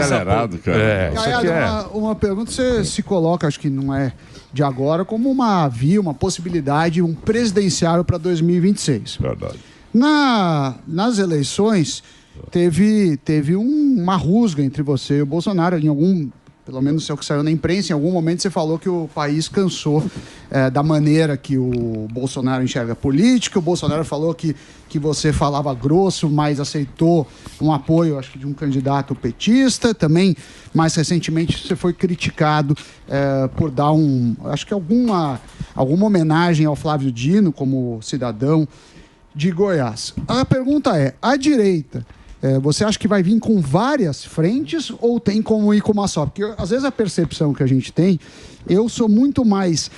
acelerado, cara. Isso aqui uma pergunta, você se coloca, acho que não é de agora, como uma possibilidade, um presidenciável para 2026. Verdade. Nas eleições, teve uma rusga entre você e o Bolsonaro, pelo menos é o que saiu na imprensa, em algum momento você falou que o país cansou da maneira que o Bolsonaro enxerga a política. O Bolsonaro falou que você falava grosso, mas aceitou um apoio, acho que de um candidato petista. Também, mais recentemente, você foi criticado por dar acho que alguma homenagem ao Flávio Dino como cidadão de Goiás. A pergunta é, a direita... você acha que vai vir com várias frentes ou tem como ir com uma só? Porque às vezes a percepção que a gente tem, eu sou muito mais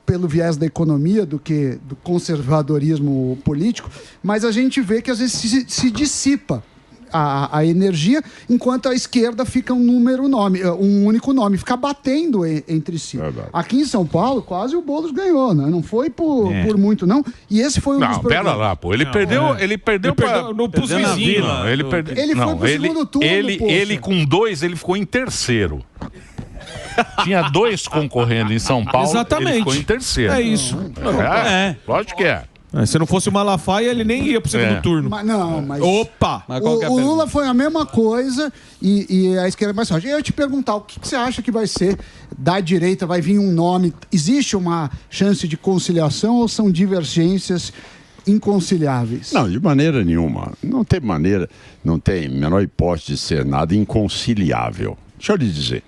pelo viés da economia do que do conservadorismo político, mas a gente vê que às vezes se dissipa a energia, enquanto a esquerda fica um único nome, fica batendo entre si. Verdade. Aqui em São Paulo, quase o Boulos ganhou, né? Não foi por muito, não. E esse foi um dos problemas. Pera lá, pô. Ele perdeu pros vizinhos. Ele foi pro segundo turno, ele com 2, ele ficou em terceiro. Tinha 2 concorrendo em São Paulo. Exatamente. Ele ficou em terceiro. É isso. Lógico que é. Se não fosse o Malafaia, ele nem ia pro segundo turno. Mas Opa! O Lula foi a mesma coisa e a esquerda mais forte. Eu ia te perguntar, o que você acha que vai ser da direita? Vai vir um nome? Existe uma chance de conciliação ou são divergências inconciliáveis? Não, de maneira nenhuma. Não tem menor hipótese de ser nada inconciliável. Deixa eu lhe dizer.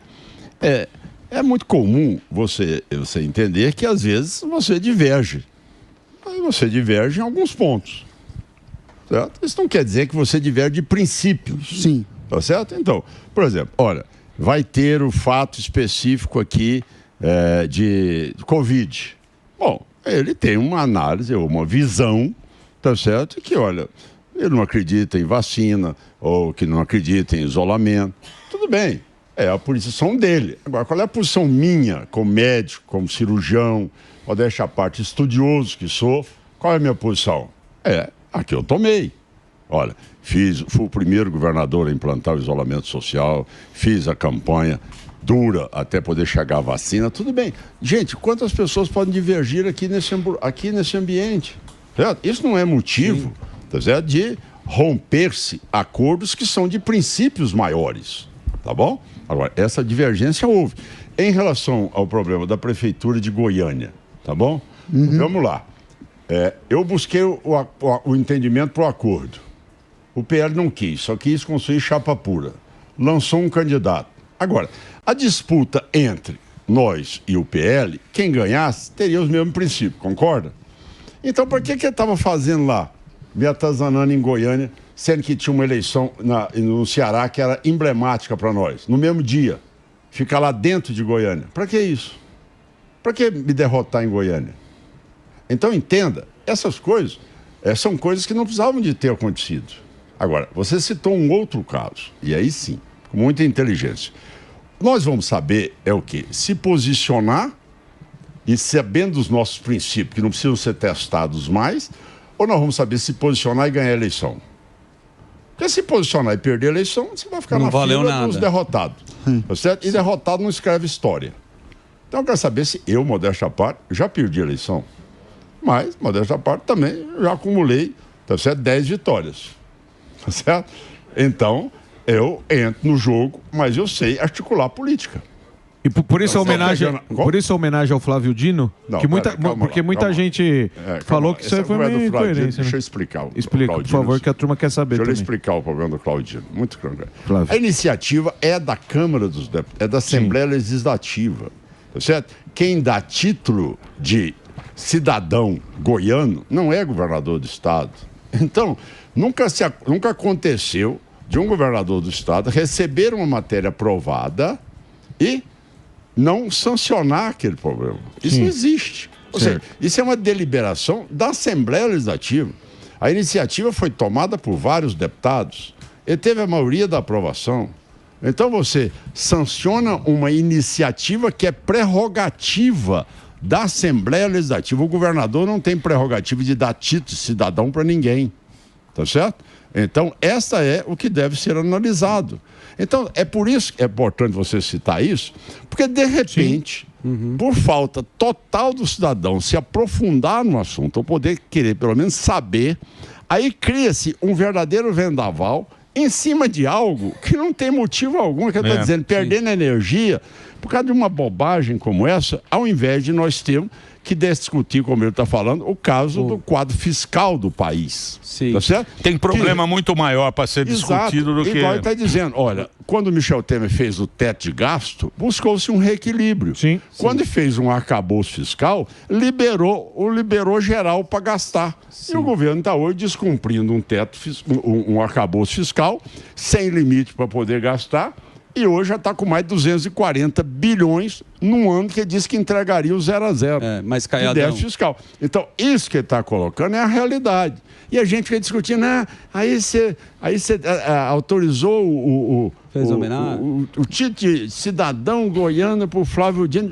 É muito comum você entender que às vezes você diverge. Você diverge em alguns pontos, certo? Isso não quer dizer que você diverge de princípios. Sim. Tá certo? Então, por exemplo, olha, vai ter o fato específico aqui de Covid. Bom, ele tem uma análise, uma visão, tá certo? Que, olha, ele não acredita em vacina ou que não acredita em isolamento. Tudo bem, é a posição dele. Agora, qual é a posição minha, como médico, como cirurgião, modéstia à parte, estudioso que sou, qual é a minha posição? A que eu tomei. Olha, fui o primeiro governador a implantar o isolamento social, fiz a campanha dura até poder chegar a vacina, tudo bem. Gente, quantas pessoas podem divergir aqui nesse ambiente? Certo? Isso não é motivo, tá certo, de romper-se acordos que são de princípios maiores, tá bom? Agora, essa divergência houve. Em relação ao problema da Prefeitura de Goiânia, tá bom? Vamos lá. Eu busquei o entendimento para o acordo. O PL não quis, só quis construir chapa pura. Lançou um candidato. Agora, a disputa entre nós e o PL, quem ganhasse teria os mesmos princípios, concorda? Então, por que ele estava fazendo lá, me atazanando em Goiânia, sendo que tinha uma eleição no Ceará que era emblemática para nós, no mesmo dia? Ficar lá dentro de Goiânia. Para que isso? Para que me derrotar em Goiânia? Então, entenda, essas coisas são coisas que não precisavam de ter acontecido. Agora, você citou um outro caso, e aí sim, com muita inteligência. Nós vamos saber o quê? Se posicionar e sabendo os nossos princípios, que não precisam ser testados mais, ou nós vamos saber se posicionar e ganhar a eleição? Porque se posicionar e perder a eleição, você vai ficar na fila dos derrotados. Tá certo? E derrotado não escreve história. Então eu quero saber se eu, modéstia à parte, já perdi a eleição. Mas, modéstia à parte, também já acumulei, tá certo, 10 vitórias. Tá certo? Então, eu entro no jogo, mas eu sei articular política. E por isso a homenagem ao Flávio Dino? Não, porque muita gente falou que isso aí foi meio incoerência. Deixa eu explicar. Explica, por favor, que a turma quer saber. Deixa eu explicar o problema do Claudino. Muito tranquilo. A iniciativa é da Câmara dos Deputados, é da Assembleia Legislativa. Tá certo? Quem dá título de cidadão goiano não é governador do estado. Então, nunca aconteceu de um governador do estado receber uma matéria aprovada e não sancionar aquele problema. Isso não existe. Ou seja, isso é uma deliberação da Assembleia Legislativa. A iniciativa foi tomada por vários deputados e teve a maioria da aprovação. Então você sanciona uma iniciativa que é prerrogativa da Assembleia Legislativa. O governador não tem prerrogativa de dar título de cidadão para ninguém. Tá certo? Então, essa é o que deve ser analisado. Então, é por isso que é importante você citar isso, porque de repente, por falta total do cidadão se aprofundar no assunto, ou poder querer pelo menos saber, aí cria-se um verdadeiro vendaval em cima de algo que não tem motivo algum, que eu estou dizendo, perdendo energia por causa de uma bobagem como essa, ao invés de nós termos que discutir, como ele está falando, o caso do quadro fiscal do país. Sim. Tá certo? Tem problema muito maior para ser discutido do que... Igual ele está dizendo, olha, quando o Michel Temer fez o teto de gasto, buscou-se um reequilíbrio. Sim. Quando ele fez um arcabouço fiscal, liberou geral para gastar. Sim. E o governo está hoje descumprindo um arcabouço fiscal, sem limite para poder gastar, e hoje já está com mais de 240 bilhões num ano que ele disse que entregaria o 0 a 0 mas de déficit fiscal. Então, isso que ele está colocando é a realidade. E a gente fica discutindo, aí você autorizou Fez homenagem? o título de cidadão goiano para o Flávio Dino.